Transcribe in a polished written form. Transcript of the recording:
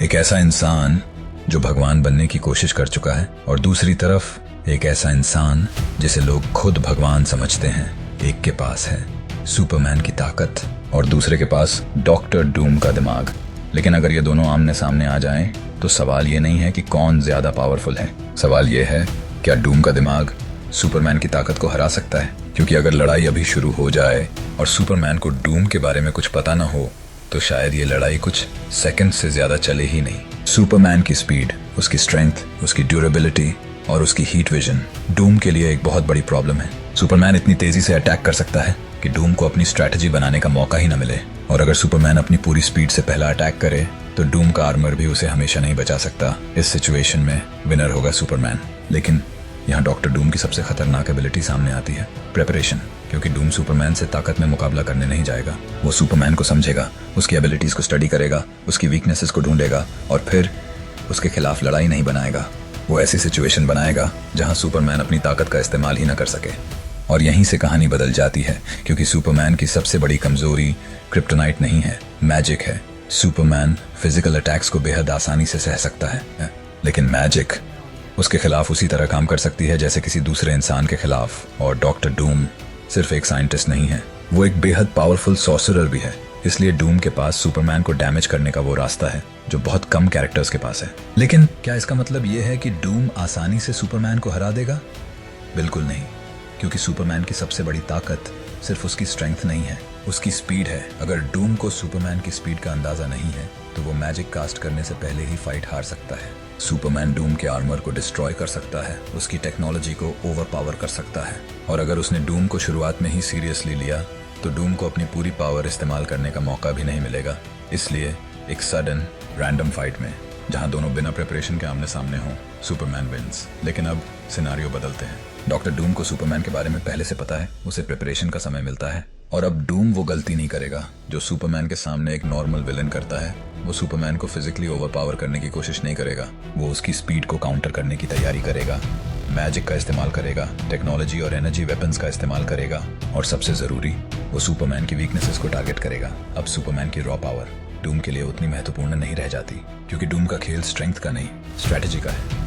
एक ऐसा इंसान जो भगवान बनने की कोशिश कर चुका है, और दूसरी तरफ एक ऐसा इंसान जिसे लोग खुद भगवान समझते हैं। एक के पास है सुपरमैन की ताकत और दूसरे के पास डॉक्टर डूम का दिमाग। लेकिन अगर ये दोनों आमने सामने आ जाएं, तो सवाल ये नहीं है कि कौन ज्यादा पावरफुल है। सवाल ये है, क्या डूम का दिमाग सुपरमैन की ताकत को हरा सकता है? क्योंकि अगर लड़ाई अभी शुरू हो जाए और सुपरमैन को डूम के बारे में कुछ पता ना हो, तो शायद ये लड़ाई कुछ सेकंड से ज्यादा चले ही नहीं। सुपरमैन की स्पीड, उसकी स्ट्रेंथ, उसकी ड्यूरेबिलिटी और उसकी हीट विजन डूम के लिए एक बहुत बड़ी प्रॉब्लम है। सुपरमैन इतनी तेजी से अटैक कर सकता है कि डूम को अपनी स्ट्रैटेजी बनाने का मौका ही न मिले। और अगर सुपरमैन अपनी पूरी स्पीड से पहला अटैक करे, तो डूम का आर्मर भी उसे हमेशा नहीं बचा सकता। इस सिचुएशन में विनर होगा सुपरमैन। लेकिन यहाँ डॉक्टर डूम की सबसे खतरनाक एबिलिटी सामने आती है, प्रेपरेशन। क्योंकि डूम सुपरमैन से ताकत में मुकाबला करने नहीं जाएगा। वो सुपरमैन को समझेगा, उसकी एबिलिटीज को स्टडी करेगा, उसकी वीकनेसेस को ढूंढेगा और फिर उसके खिलाफ लड़ाई नहीं बनाएगा। वो ऐसी सिचुएशन बनाएगा जहां सुपरमैन अपनी ताकत का इस्तेमाल ही ना कर सके। और यहीं से कहानी बदल जाती है, क्योंकि सुपरमैन की सबसे बड़ी कमजोरी क्रिप्टोनाइट नहीं है, मैजिक है। सुपरमैन फिजिकल अटैक्स को बेहद आसानी से सह सकता है, लेकिन मैजिक उसके खिलाफ उसी तरह काम कर सकती है जैसे किसी दूसरे इंसान के खिलाफ। और डॉक्टर डूम सिर्फ एक साइंटिस्ट नहीं है, वो एक बेहद पावरफुल सॉर्सरर भी है। इसलिए डूम के पास सुपरमैन को डैमेज करने का वो रास्ता है जो बहुत कम कैरेक्टर्स के पास है। लेकिन क्या इसका मतलब ये है कि डूम आसानी से सुपरमैन को हरा देगा? बिल्कुल नहीं, क्योंकि सुपरमैन की सबसे बड़ी ताकत सिर्फ उसकी स्ट्रेंथ नहीं है, उसकी स्पीड है। अगर डूम को सुपरमैन की स्पीड का अंदाजा नहीं है, तो वो मैजिक कास्ट करने से पहले ही फाइट हार सकता है। सुपरमैन डूम के आर्मर को डिस्ट्रॉय कर सकता है, उसकी टेक्नोलॉजी को ओवरपावर कर सकता है। और अगर उसने डूम को शुरुआत में ही सीरियसली लिया, तो डूम को अपनी पूरी पावर इस्तेमाल करने का मौका भी नहीं मिलेगा। इसलिए एक सडन रैंडम फाइट में, जहां दोनों बिना प्रिपरेशन के आमने सामने हों, सुपरमैन विंस। लेकिन अब सिनारियो बदलते हैं। डॉक्टर डूम को सुपरमैन के बारे में पहले से पता है, उसे प्रिपरेशन का समय मिलता है। और अब डूम वो गलती नहीं करेगा जो सुपरमैन के सामने एक नॉर्मल विलन करता है। वो सुपरमैन को फिजिकली ओवरपावर करने की कोशिश नहीं करेगा। वो उसकी स्पीड को काउंटर करने की तैयारी करेगा, मैजिक का इस्तेमाल करेगा, टेक्नोलॉजी और एनर्जी वेपन्स का इस्तेमाल करेगा, और सबसे जरूरी, वो सुपरमैन की वीकनेसेस को टारगेट करेगा। अब सुपरमैन की रॉ पावर डूम के लिए उतनी महत्वपूर्ण नहीं रह जाती, क्योंकि डूम का खेल स्ट्रेंथ का नहीं, स्ट्रेटेजी का है।